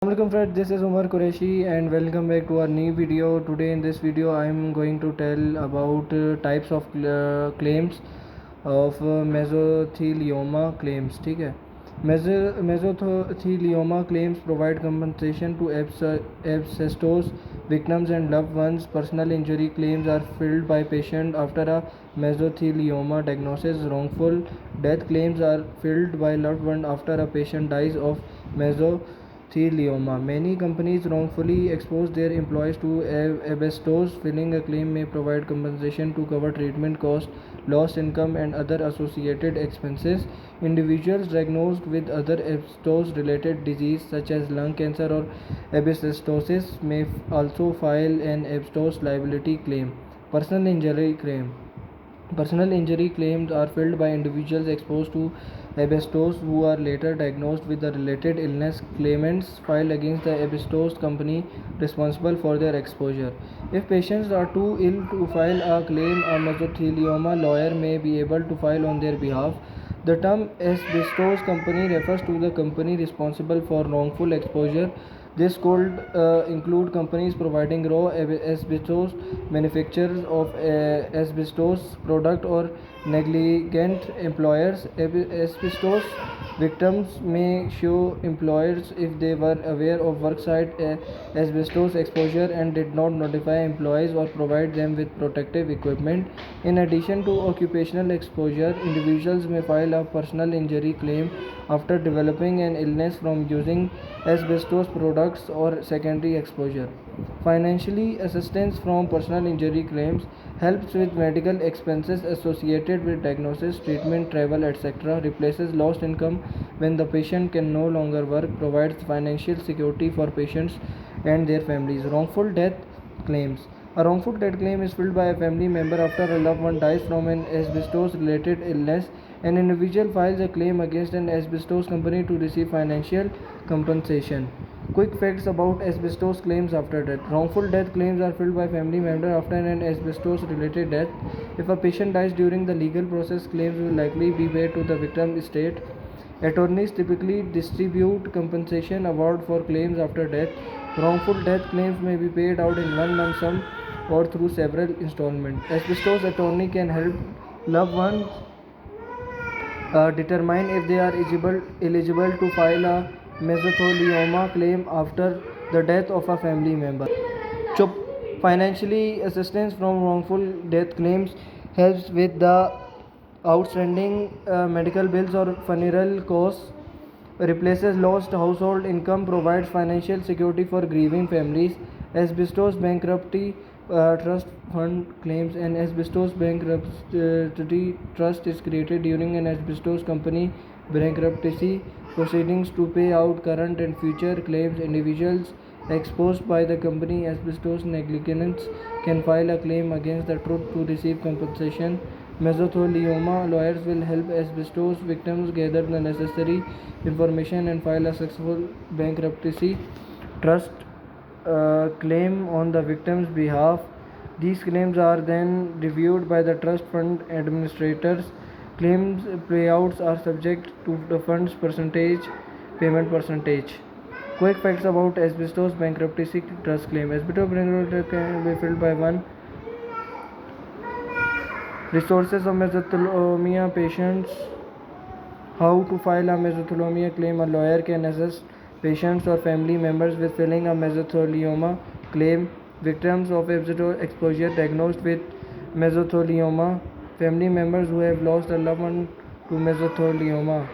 Assalamualaikum friends, this is Umar Qureshi and welcome back to our new video. Today in this video I am going to tell about types of claims of mesothelioma claims. ठीक है, mesothelioma claims provide compensation to asbestos victims and loved ones. Personal injury claims are filed by patient after a mesothelioma diagnosis. Wrongful death claims are filed by loved one after a patient dies of mesothelioma. Many companies wrongfully expose their employees to asbestos. Filing a claim may provide compensation to cover treatment costs, lost income, and other associated expenses. Individuals diagnosed with other asbestos-related disease such as lung cancer or asbestosis may also file an asbestos liability claim. Personal injury claim. Personal injury claims are filed by individuals exposed to asbestos who are later diagnosed with a related illness. Claimants file against the asbestos company responsible for their exposure. If patients are too ill to file a claim, a mesothelioma lawyer may be able to file on their behalf. The term asbestos company refers to the company responsible for wrongful exposure. This could include companies providing raw asbestos, manufacturers of asbestos product, or negligent employers. Asbestos victims may sue employers if they were aware of worksite asbestos exposure and did not notify employees or provide them with protective equipment. In addition to occupational exposure, individuals may file a personal injury claim after developing an illness from using asbestos products or secondary exposure. Financially, assistance from personal injury claims helps with medical expenses associated with diagnosis, treatment, travel, etc., replaces lost income when the patient can no longer work, provides financial security for patients and their families. Wrongful death claims. A wrongful death claim is filed by a family member after a loved one dies from an asbestos related illness. An individual files a claim against an asbestos company to receive financial compensation. Quick facts about asbestos claims after death. Wrongful death claims are filed by family member after an asbestos related death. If a patient dies during the legal process, claims will likely be paid to the victim estate. Attorneys typically distribute compensation award for claims after death. Wrongful death claims may be paid out in one lump sum or through several installments. Asbestos attorney can help loved ones determine if they are eligible to file a mesothelioma claim after the death of a family member. So, financially, assistance from wrongful death claims helps with the outstanding medical bills or funeral costs, replaces lost household income, provides financial security for grieving families. Asbestos bankruptcy trust fund claims. An asbestos bankruptcy trust is created during an asbestos company bankruptcy proceedings to pay out current and future claims. Individuals exposed by the company asbestos negligence can file a claim against the trust to receive compensation. Mesothelioma lawyers will help asbestos victims gather the necessary information and file a successful bankruptcy trust claim on the victim's behalf. These claims are then reviewed by the trust fund administrators. Claims payouts are subject to the fund's payment percentage. Quick facts about asbestos bankruptcy trust claim. Asbestos bankruptcy can be filled by one. Resources of mesothelioma patients. How to file a mesothelioma claim. A lawyer can assist patients or family members with filing a mesothelioma claim. Victims of asbestos exposure diagnosed with mesothelioma. Family members who have lost a loved one to mesothelioma.